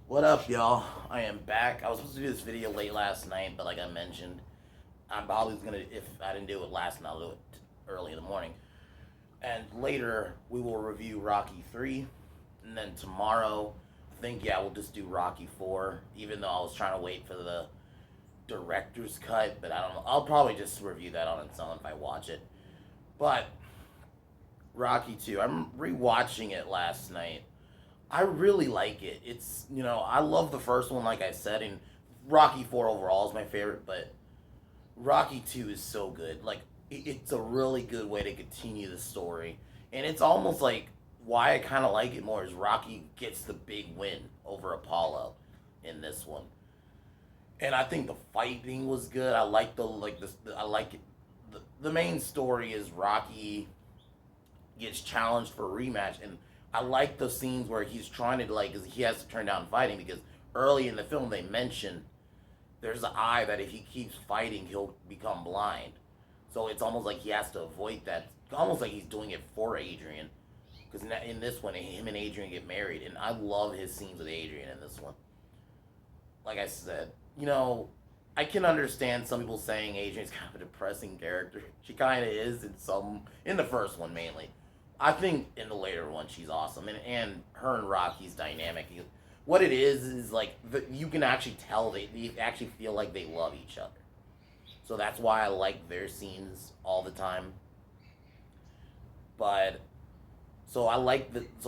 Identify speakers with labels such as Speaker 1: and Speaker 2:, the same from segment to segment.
Speaker 1: What up, y'all? I am back. I was supposed to do this video late last night, but like I mentioned, I'm probably gonna, if I didn't do it last night, I'll do it early in the morning. And later, we will review Rocky 3. And then tomorrow, I think, yeah, we'll just do Rocky 4, even though I was trying to wait for the director's cut, but I don't know. I'll probably just review that on its own if I watch it. But, Rocky 2, I'm rewatching it last night. I really like it. I love the first one, like I said, and Rocky 4 overall is my favorite, but Rocky 2 is so good. Like, it's a really good way to continue the story. And it's almost like why I kind of like it more is Rocky gets the big win over Apollo in this one. And I think the fighting was good. I like I like it. The main story is Rocky gets challenged for a rematch, and I like the scenes where he's trying to like, cause he has to turn down fighting because early in the film they mention there's an eye that if he keeps fighting he'll become blind, so it's almost like he has to avoid that. Almost like he's doing it for Adrian, because in this one him and Adrian get married, and I love his scenes with Adrian in this one. Like I said, I can understand some people saying Adrian's kind of a depressing character. She kind of is in the first one mainly. I think in the later one she's awesome, and her and Rocky's dynamic. What it is like you can actually tell they actually feel like they love each other. So that's why I like their scenes all the time. But so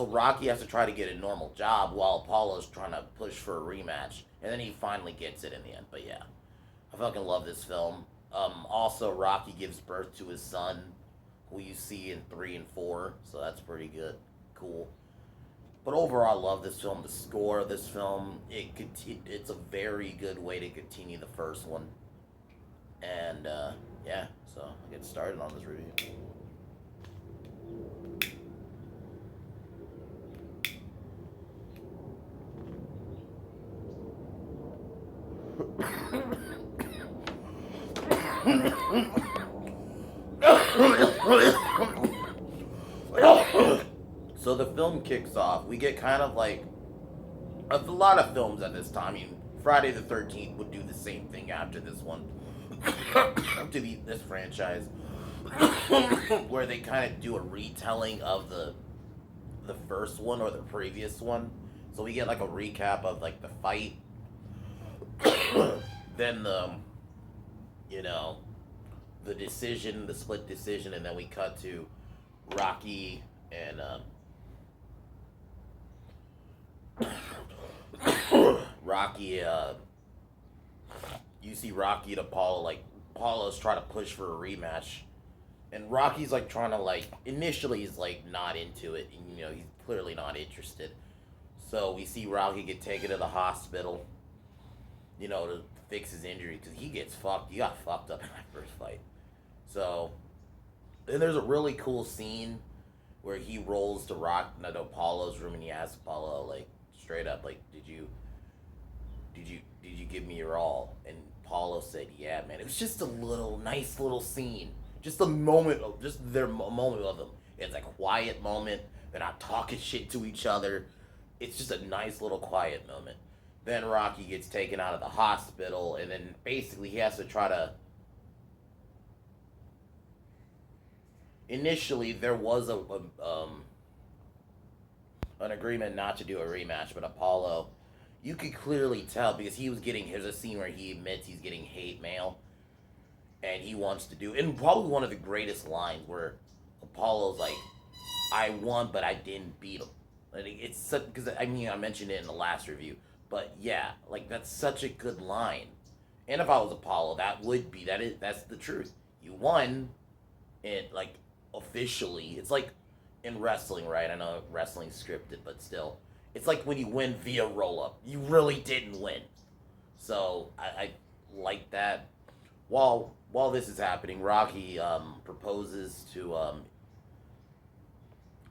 Speaker 1: Rocky has to try to get a normal job while Apollo's trying to push for a rematch, and then he finally gets it in the end. But yeah, I fucking love this film. Also, Rocky gives birth to his son, who you see in 3 and 4, so that's pretty good, cool. But overall, I love this film. The score of this film, it's a very good way to continue the first one. And yeah, so I'll get started on this review. So the film kicks off. We get kind of like a lot of films at this time. I mean, Friday the 13th would do the same thing after this one, to this franchise, where they kind of do a retelling of the first one or the previous one. So we get like a recap of like the fight, then you know the decision, the split decision, and then we cut to Rocky and Rocky. You see Rocky and Apollo, like Apollo's trying to push for a rematch, and Rocky's like trying to like initially he's like not into it, and he's clearly not interested. So we see Rocky get taken to the hospital, to fix his injury because he gets fucked. He got fucked up in that first fight. So then there's a really cool scene where he rolls to Apollo's room, and he asks Apollo like straight up like, did you give me your all? And Apollo said, yeah, man. It was just a nice little scene, just a moment of just their moment of them. It's a quiet moment. They're not talking shit to each other. It's just a nice little quiet moment. Then Rocky gets taken out of the hospital, and then basically he has to try to. Initially, there was an agreement not to do a rematch, but Apollo, you could clearly tell because he was getting. Here's a scene where he admits he's getting hate mail, and he wants to do. And probably one of the greatest lines where Apollo's like, "I won, but I didn't beat him." And it's because I mentioned it in the last review, but yeah, like that's such a good line. And if I was Apollo, that's the truth. You won, it like officially. It's like in wrestling, right? I know wrestling's scripted, but still, it's like when you win via roll up, you really didn't win. So I like that. While this is happening, Rocky proposes to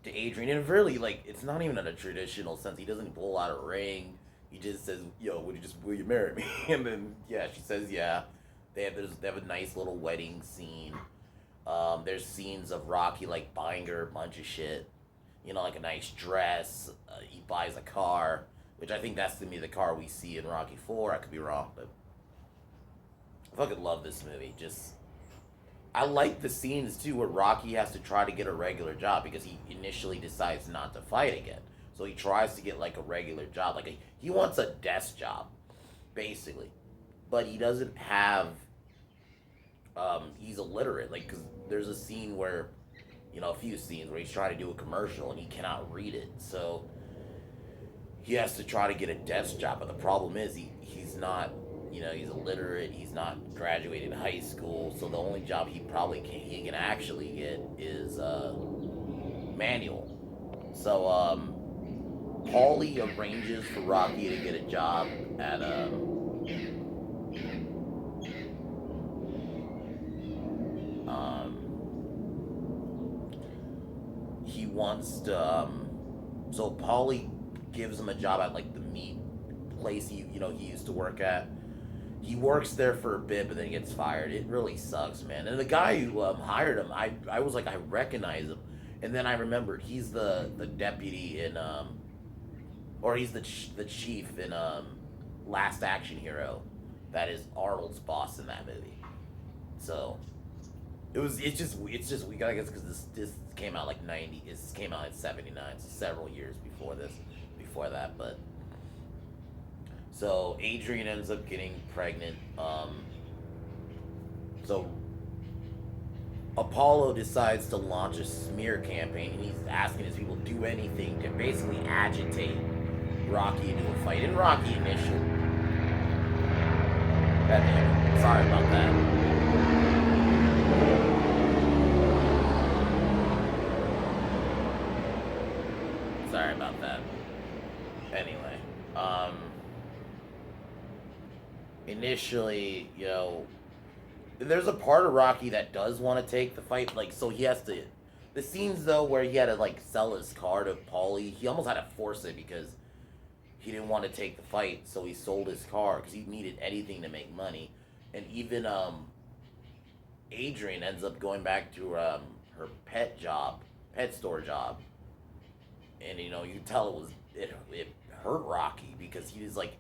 Speaker 1: Adrian, and really like it's not even in a traditional sense. He doesn't pull out a ring. He just says, "Yo, will you marry me?" And then yeah, she says yeah. They have a nice little wedding scene. There's scenes of Rocky like buying her a bunch of shit, like a nice dress. He buys a car. which I think that's gonna be the car we see in Rocky 4. I could be wrong, but I fucking love this movie. Just I like the scenes too where Rocky has to try to get a regular job because he initially decides not to fight again. So he tries to get like a regular job, he wants a desk job, basically, but he doesn't have. He's illiterate, like because there's a scene where, a few scenes where he's trying to do a commercial and he cannot read it, so he has to try to get a desk job. But the problem is he's not, he's illiterate. He's not graduated high school, so the only job he can actually get is manual. So Paulie arranges for Rocky to get a job at he wants to so Paulie gives him a job at like the meat place he used to work at. He works there for a bit, but then he gets fired. It really sucks, man. And the guy who hired him, I was like, I recognize him, and then I remembered he's the deputy in or he's the chief in Last Action Hero. That is Arnold's boss in that movie. So it's just we gotta guess because this came out like 90. This came out in 79, so several years before that, but. So Adrian ends up getting pregnant. So Apollo decides to launch a smear campaign, and he's asking his people to do anything to basically agitate Rocky into a fight. And Rocky initially, sorry about that. Sorry about that. Anyway, initially, there's a part of Rocky that does want to take the fight, like, so he has to. The scenes though where he had to like sell his car to Paulie, he almost had to force it because he didn't want to take the fight, so he sold his car because he needed anything to make money, and even Adrian ends up going back to her pet store job, and you can tell it hurt Rocky because he was like,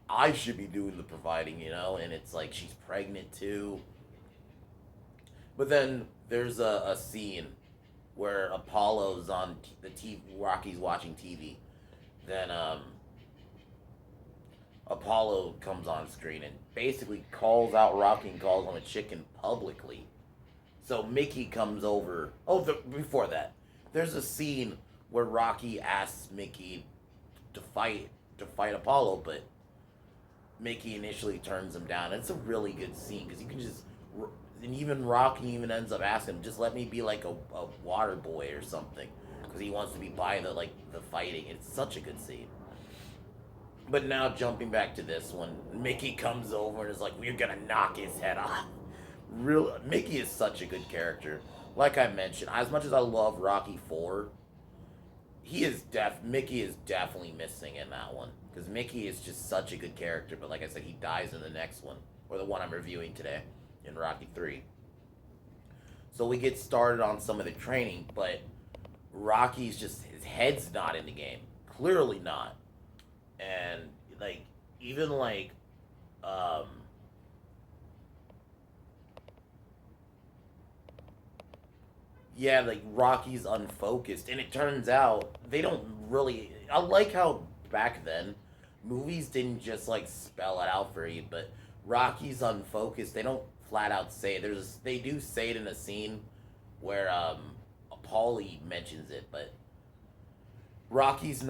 Speaker 1: I should be doing the providing, and it's like she's pregnant too. But then there's a scene where Apollo's on the TV, Rocky's watching TV. Then Apollo comes on screen and basically calls out Rocky and calls him a chicken publicly. So Mickey comes over. Before that, there's a scene where Rocky asks Mickey to fight Apollo, but Mickey initially turns him down. It's a really good scene because you can just, and even Rocky even ends up asking him, just let me be like a water boy or something, because he wants to be by the fighting. It's such a good scene. But now jumping back to this one, Mickey comes over and is like, we're gonna knock his head off. Mickey is such a good character. Like I mentioned, as much as I love Rocky 4, Mickey is definitely missing in that one. Because Mickey is just such a good character, but like I said, he dies in the next one, or the one I'm reviewing today, in Rocky 3. So we get started on some of the training, but Rocky's just, his head's not in the game. Clearly not. And, even Rocky's unfocused, and it turns out they don't really. I like how back then movies didn't just spell it out for you, but Rocky's unfocused. They don't flat out say it. They do say it in a scene where Paulie mentions it, but Rocky's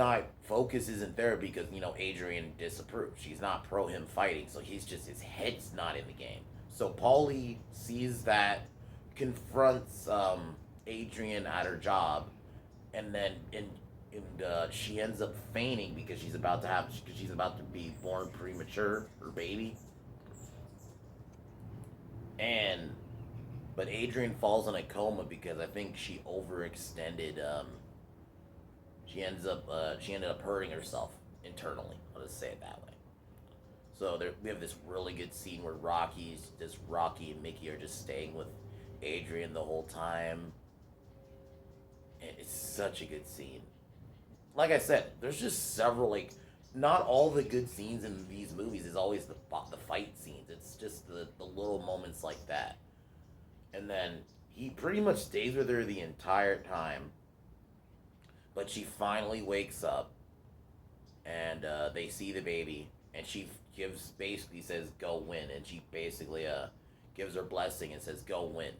Speaker 1: focus isn't there because Adrian disapproves. She's not pro him fighting, so his head's not in the game. So Paulie sees that, confronts Adrian at her job, and then she ends up fainting because she's about to be born premature, her baby. But Adrian falls in a coma because I think she overextended. She ended up hurting herself internally. I'll just say it that way. So we have this really good scene where Rocky and Mickey are just staying with Adrian the whole time. And it's such a good scene. Like I said, there's just several not all the good scenes in these movies is always the fight scenes. It's just the little moments like that. And then he pretty much stays with her the entire time, but she finally wakes up, and they see the baby, and she gives basically says go win, and she basically gives her blessing and says go win.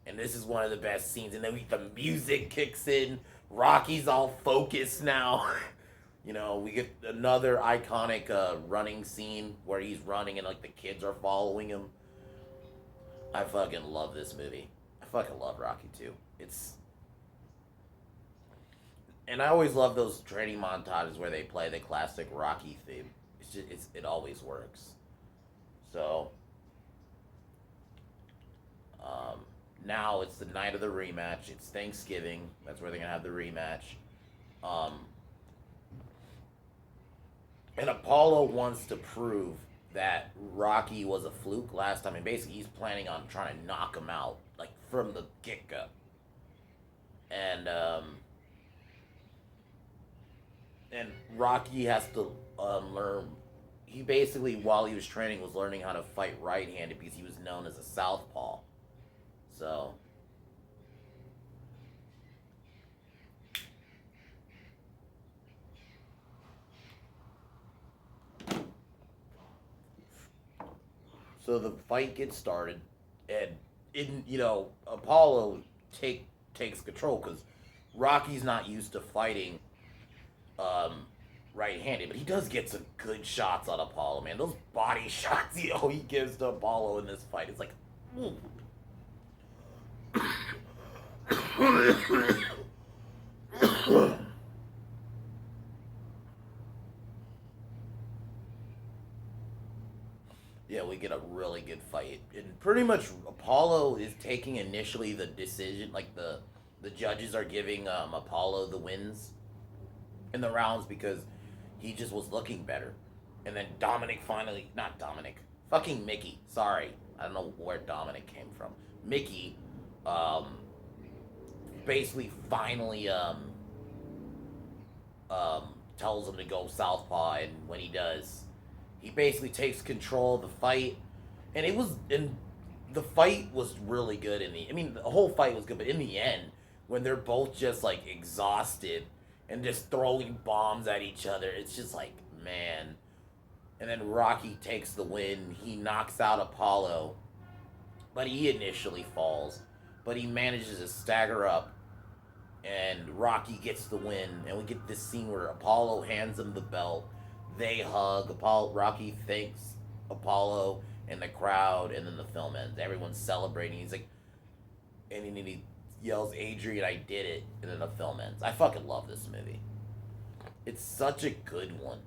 Speaker 1: And this is one of the best scenes. And then the music kicks in. Rocky's all focused now. You know, we get another iconic running scene where he's running and like the kids are following him. I fucking love this movie. I fucking love Rocky 2. And I always love those training montages where they play the classic Rocky theme. It always works. So now it's the night of the rematch. It's Thanksgiving. That's where they're gonna have the rematch. And Apollo wants to prove that Rocky was a fluke last time, and basically he's planning on trying to knock him out, like from the get go. And Rocky has to learn. He basically, while he was training, was learning how to fight right-handed because he was known as a southpaw. So the fight gets started, and Apollo takes control because Rocky's not used to fighting right-handed, but he does get some good shots on Apollo, man. Those body shots he gives to Apollo in this fight, it's like, ooh. Yeah, we get a really good fight. And pretty much Apollo is taking initially the decision, like the judges are giving Apollo the wins in the rounds because he just was looking better. And then fucking Mickey, sorry. I don't know where Dominic came from. Mickey, basically finally, tells him to go southpaw, and when he does, he basically takes control of the fight. And the fight was really good the whole fight was good, but in the end, when they're both just like exhausted and just throwing bombs at each other, it's just like, man. And then Rocky takes the win. He knocks out Apollo, but he initially falls. But he manages to stagger up, and Rocky gets the win. And we get this scene where Apollo hands him the belt. They hug. Rocky thanks Apollo and the crowd, and then the film ends. Everyone's celebrating. He's like, and he yells, "Adrian, I did it!" And then the film ends. I fucking love this movie. It's such a good one.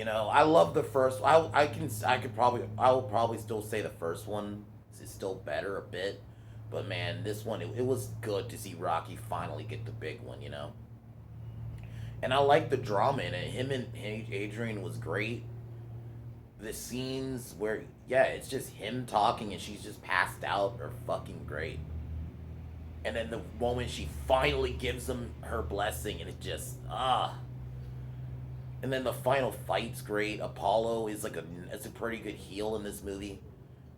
Speaker 1: I love the first. I will probably still say the first one is still better a bit, but man, this one it was good to see Rocky finally get the big one. And I like the drama in it. Him and Adrian was great. The scenes where it's just him talking and she's just passed out are fucking great. And then the moment she finally gives him her blessing, and it just And then the final fight's great. Apollo is it's a pretty good heel in this movie.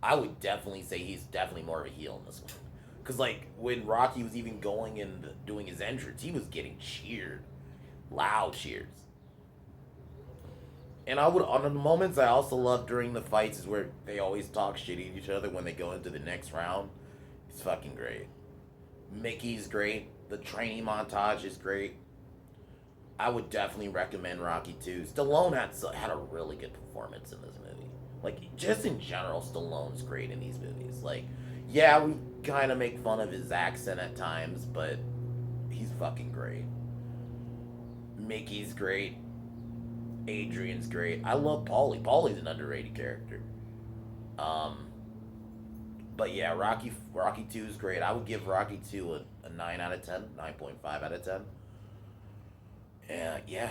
Speaker 1: I would definitely say he's definitely more of a heel in this one. Because, when Rocky was even going and doing his entrance, he was getting cheered. Loud cheers. And on the moments I also love during the fights is where they always talk shit at each other when they go into the next round. It's fucking great. Mickey's great. The training montage is great. I would definitely recommend Rocky 2. Stallone had a really good performance in this movie. Just in general, Stallone's great in these movies. We kind of make fun of his accent at times, but he's fucking great. Mickey's great. Adrian's great. I love Paulie. Paulie's an underrated character. But yeah, Rocky 2 is great. I would give Rocky 2 a 9 out of 10, 9.5 out of 10. Yeah.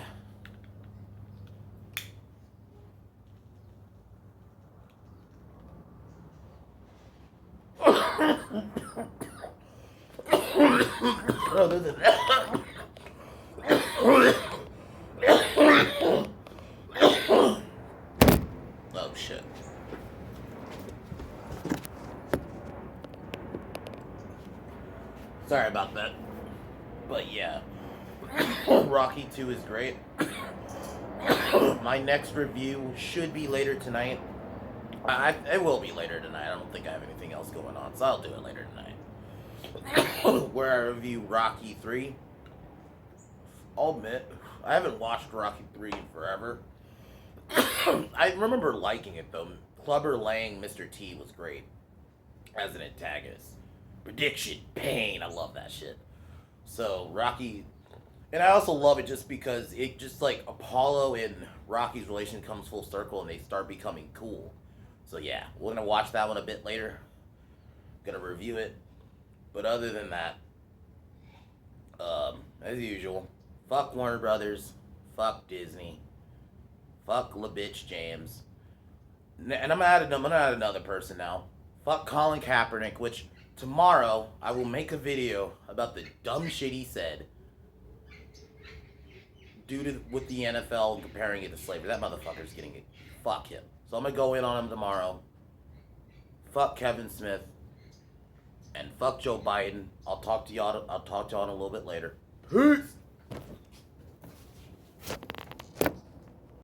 Speaker 1: Other than that, Sorry about that. But yeah, Rocky 2 is great. My next review should be later tonight. It will be later tonight. I don't think I have anything else going on, so I'll do it later tonight. Where I review Rocky 3. I'll admit, I haven't watched Rocky 3 in forever. I remember liking it though. Clubber Lang Mr. T was great as an antagonist. Prediction, pain, I love that shit. So Rocky, and I also love it just because it just like Apollo and Rocky's relation comes full circle and they start becoming cool. So yeah, we're gonna watch that one a bit later. Gonna review it. But other than that, as usual, fuck Warner Brothers, fuck Disney, fuck LaBitch James, and I'm gonna add another person now. Fuck Colin Kaepernick, which tomorrow I will make a video about the dumb shit he said with the NFL and comparing it to slavery. That motherfucker's getting it. Fuck him. So I'm gonna go in on him tomorrow. Fuck Kevin Smith. And fuck Joe Biden. I'll talk to y'all in a little bit later. Peace.